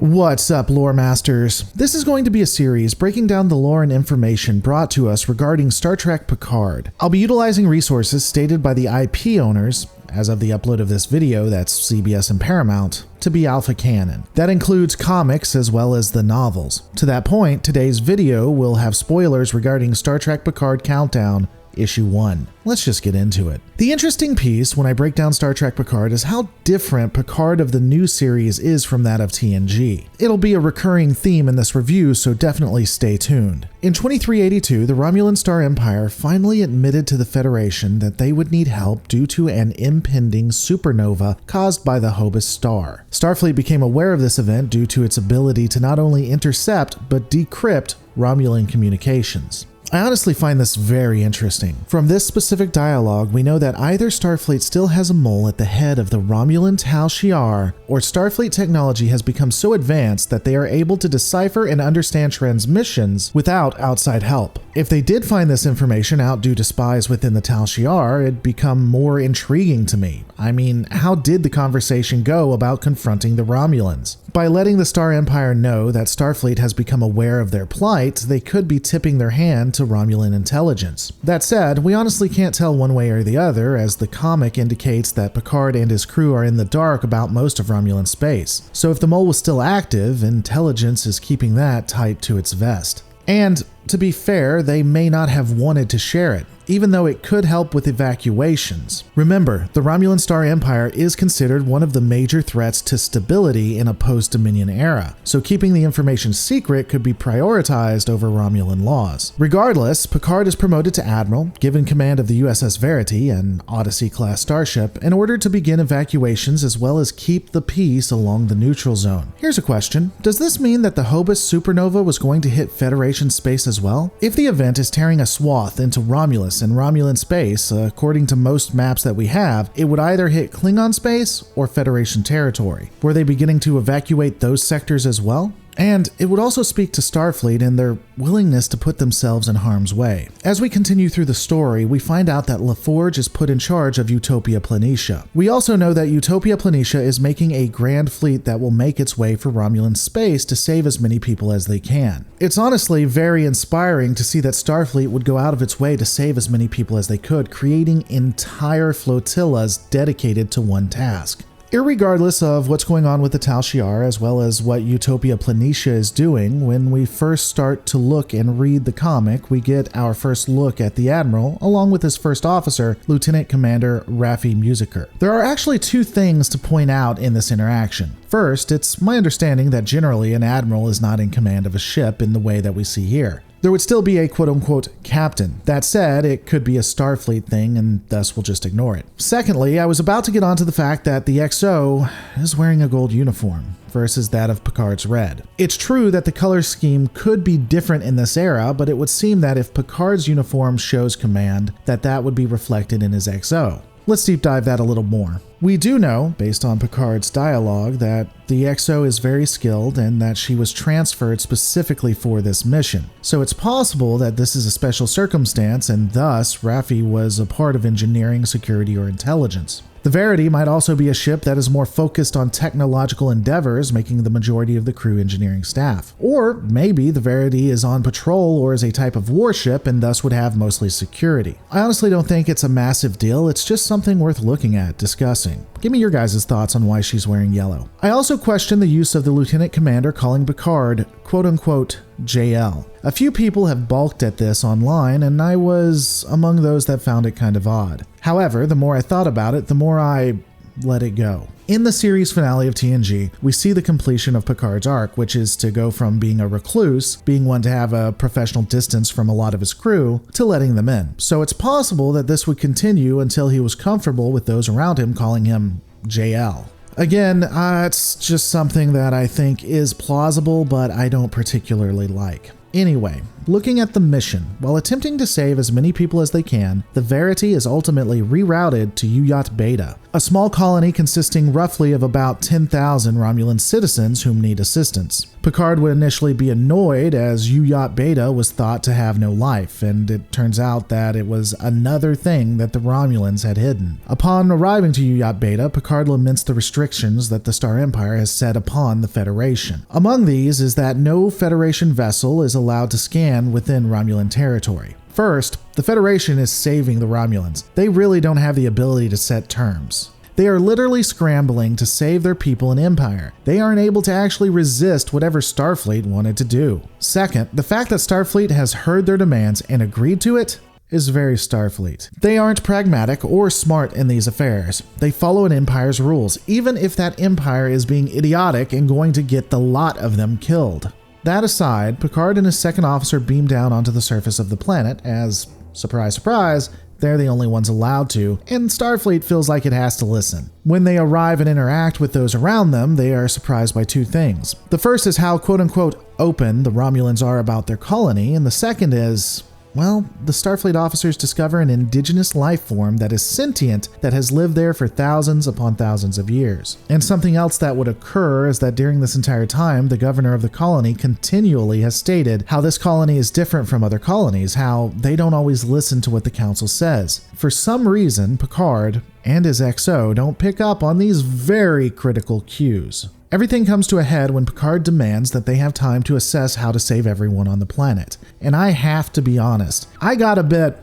What's up, lore masters? This is going to be a series breaking down the lore and information brought to us regarding Star Trek Picard. I'll be utilizing resources stated by the IP owners, as of the upload of this video, that's CBS and Paramount, to be ALPHA canon. That includes comics as well as the novels. To that point, today's video will have spoilers regarding Star Trek Picard Countdown Issue 1. Let's just get into it. The interesting piece when I break down Star Trek Picard is how different Picard of the new series is from that of TNG. It'll be a recurring theme in this review, so definitely stay tuned. In 2382, the Romulan Star Empire finally admitted to the Federation that they would need help due to an impending supernova caused by the Hobus star. Starfleet became aware of this event due to its ability to not only intercept but decrypt Romulan communications. I honestly find this very interesting. From this specific dialogue, we know that either Starfleet still has a mole at the head of the Romulan Tal Shiar, or Starfleet technology has become so advanced that they are able to decipher and understand transmissions without outside help. If they did find this information out due to spies within the Tal Shiar, it'd become more intriguing to me. I mean, how did the conversation go about confronting the Romulans? By letting the Star Empire know that Starfleet has become aware of their plight, they could be tipping their hand to Romulan intelligence. That said, we honestly can't tell one way or the other, as the comic indicates that Picard and his crew are in the dark about most of Romulan space. So if the mole was still active, intelligence is keeping that tight to its vest. And to be fair, they may not have wanted to share it, even though it could help with evacuations. Remember, the Romulan Star Empire is considered one of the major threats to stability in a post-Dominion era, so keeping the information secret could be prioritized over Romulan laws. Regardless, Picard is promoted to Admiral, given command of the USS Verity, an Odyssey-class starship, in order to begin evacuations as well as keep the peace along the neutral zone. Here's a question. Does this mean that the Hobus supernova was going to hit Federation space as well? If the event is tearing a swath into Romulus and Romulan space, according to most maps that we have, it would either hit Klingon space or Federation territory. Were they beginning to evacuate those sectors as well? And it would also speak to Starfleet and their willingness to put themselves in harm's way. As we continue through the story, we find out that LaForge is put in charge of Utopia Planitia. We also know that Utopia Planitia is making a grand fleet that will make its way for Romulan space to save as many people as they can. It's honestly very inspiring to see that Starfleet would go out of its way to save as many people as they could, creating entire flotillas dedicated to one task. Irregardless of what's going on with the Tal Shiar, as well as what Utopia Planitia is doing, when we first start to look and read the comic, we get our first look at the Admiral, along with his first officer, Lieutenant Commander Raffi Musiker. There are actually two things to point out in this interaction. First, it's my understanding that generally an Admiral is not in command of a ship in the way that we see here. There would still be a quote-unquote captain. That said, it could be a Starfleet thing, and thus we'll just ignore it. Secondly, I was about to get onto the fact that the XO is wearing a gold uniform versus that of Picard's red. It's true that the color scheme could be different in this era, but it would seem that if Picard's uniform shows command, that would be reflected in his XO. Let's deep dive that a little more. We do know, based on Picard's dialogue, that the XO is very skilled and that she was transferred specifically for this mission. So it's possible that this is a special circumstance and thus Raffi was a part of engineering, security, or intelligence. The Verity might also be a ship that is more focused on technological endeavors, making the majority of the crew engineering staff. Or maybe the Verity is on patrol or is a type of warship and thus would have mostly security. I honestly don't think it's a massive deal, it's just something worth looking at, discussing. Give me your guys' thoughts on why she's wearing yellow. I also question the use of the Lieutenant Commander calling Picard quote-unquote JL. A few people have balked at this online, and I was among those that found it kind of odd. However, the more I thought about it, the more I let it go. In the series finale of TNG, we see the completion of Picard's arc, which is to go from being a recluse, being one to have a professional distance from a lot of his crew, to letting them in. So it's possible that this would continue until he was comfortable with those around him calling him JL. Again, it's just something that I think is plausible, but I don't particularly like. Anyway, looking at the mission, while attempting to save as many people as they can, the Verity is ultimately rerouted to Uyat Beta, a small colony consisting roughly of about 10,000 Romulan citizens whom need assistance. Picard would initially be annoyed as Uyat Beta was thought to have no life, and it turns out that it was another thing that the Romulans had hidden. Upon arriving to Uyat Beta, Picard laments the restrictions that the Star Empire has set upon the Federation. Among these is that no Federation vessel is allowed to scan within Romulan territory. First, the Federation is saving the Romulans. They really don't have the ability to set terms. They are literally scrambling to save their people and empire. They aren't able to actually resist whatever Starfleet wanted to do. Second, the fact that Starfleet has heard their demands and agreed to it is very Starfleet. They aren't pragmatic or smart in these affairs. They follow an empire's rules, even if that empire is being idiotic and going to get the lot of them killed. That aside, Picard and his second officer beam down onto the surface of the planet as, surprise, surprise, they're the only ones allowed to, and Starfleet feels like it has to listen. When they arrive and interact with those around them, they are surprised by two things. The first is how quote-unquote open the Romulans are about their colony, and the second is, well, the Starfleet officers discover an indigenous life form that is sentient that has lived there for thousands upon thousands of years. And something else that would occur is that during this entire time, the governor of the colony continually has stated how this colony is different from other colonies, how they don't always listen to what the council says. For some reason, Picard and his XO don't pick up on these very critical cues. Everything comes to a head when Picard demands that they have time to assess how to save everyone on the planet. And I have to be honest, I got a bit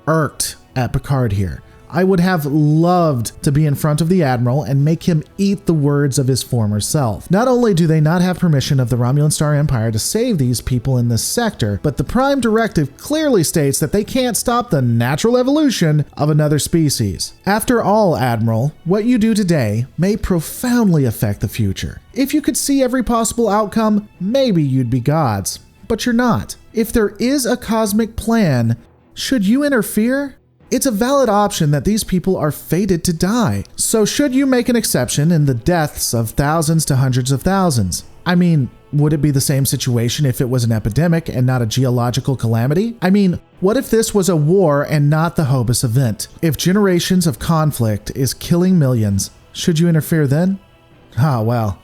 irked at Picard here. I would have loved to be in front of the Admiral and make him eat the words of his former self. Not only do they not have permission of the Romulan Star Empire to save these people in this sector, but the Prime Directive clearly states that they can't stop the natural evolution of another species. After all, Admiral, what you do today may profoundly affect the future. If you could see every possible outcome, maybe you'd be gods. But you're not. If there is a cosmic plan, should you interfere? It's a valid option that these people are fated to die. So should you make an exception in the deaths of thousands to hundreds of thousands? I mean, would it be the same situation if it was an epidemic and not a geological calamity? I mean, what if this was a war and not the Hobus event? If generations of conflict is killing millions, should you interfere then? Well,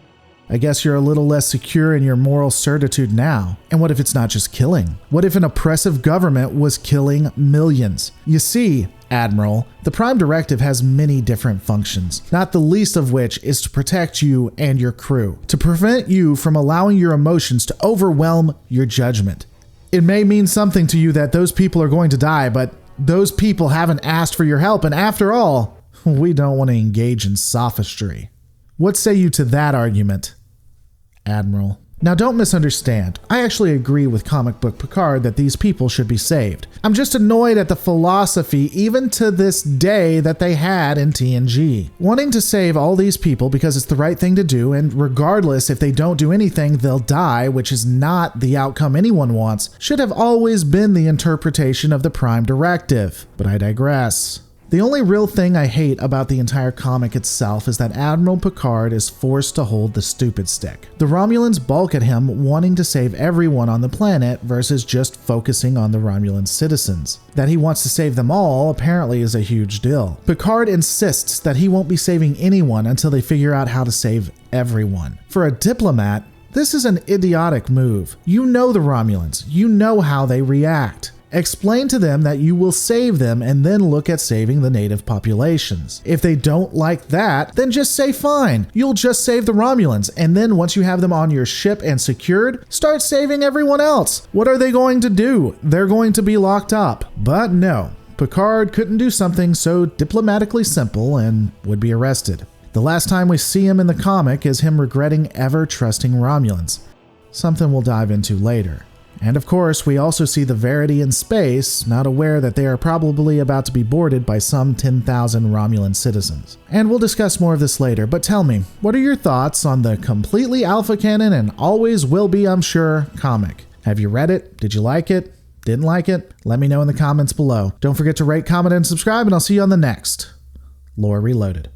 I guess you're a little less secure in your moral certitude now. And what if it's not just killing? What if an oppressive government was killing millions? You see, Admiral, the Prime Directive has many different functions, not the least of which is to protect you and your crew, to prevent you from allowing your emotions to overwhelm your judgment. It may mean something to you that those people are going to die, but those people haven't asked for your help, and after all, we don't want to engage in sophistry. What say you to that argument, Admiral? Now don't misunderstand, I actually agree with comic book Picard that these people should be saved. I'm just annoyed at the philosophy even to this day that they had in TNG. Wanting to save all these people because it's the right thing to do, and regardless if they don't do anything they'll die, which is not the outcome anyone wants, should have always been the interpretation of the Prime Directive. But I digress. The only real thing I hate about the entire comic itself is that Admiral Picard is forced to hold the stupid stick. The Romulans balk at him wanting to save everyone on the planet versus just focusing on the Romulan citizens. That he wants to save them all apparently is a huge deal. Picard insists that he won't be saving anyone until they figure out how to save everyone. For a diplomat, this is an idiotic move. You know the Romulans. You know how they react. Explain to them that you will save them and then look at saving the native populations. If they don't like that, then just say fine, you'll just save the Romulans, and then once you have them on your ship and secured, start saving everyone else. What are they going to do? They're going to be locked up. But no, Picard couldn't do something so diplomatically simple and would be arrested. The last time we see him in the comic is him regretting ever trusting Romulans, something we'll dive into later. And of course, we also see the Verity in space, not aware that they are probably about to be boarded by some 10,000 Romulan citizens. And we'll discuss more of this later, but tell me, what are your thoughts on the completely alpha canon and always will be, I'm sure, comic? Have you read it? Did you like it? Didn't like it? Let me know in the comments below. Don't forget to rate, comment, and subscribe, and I'll see you on the next Lore Reloaded.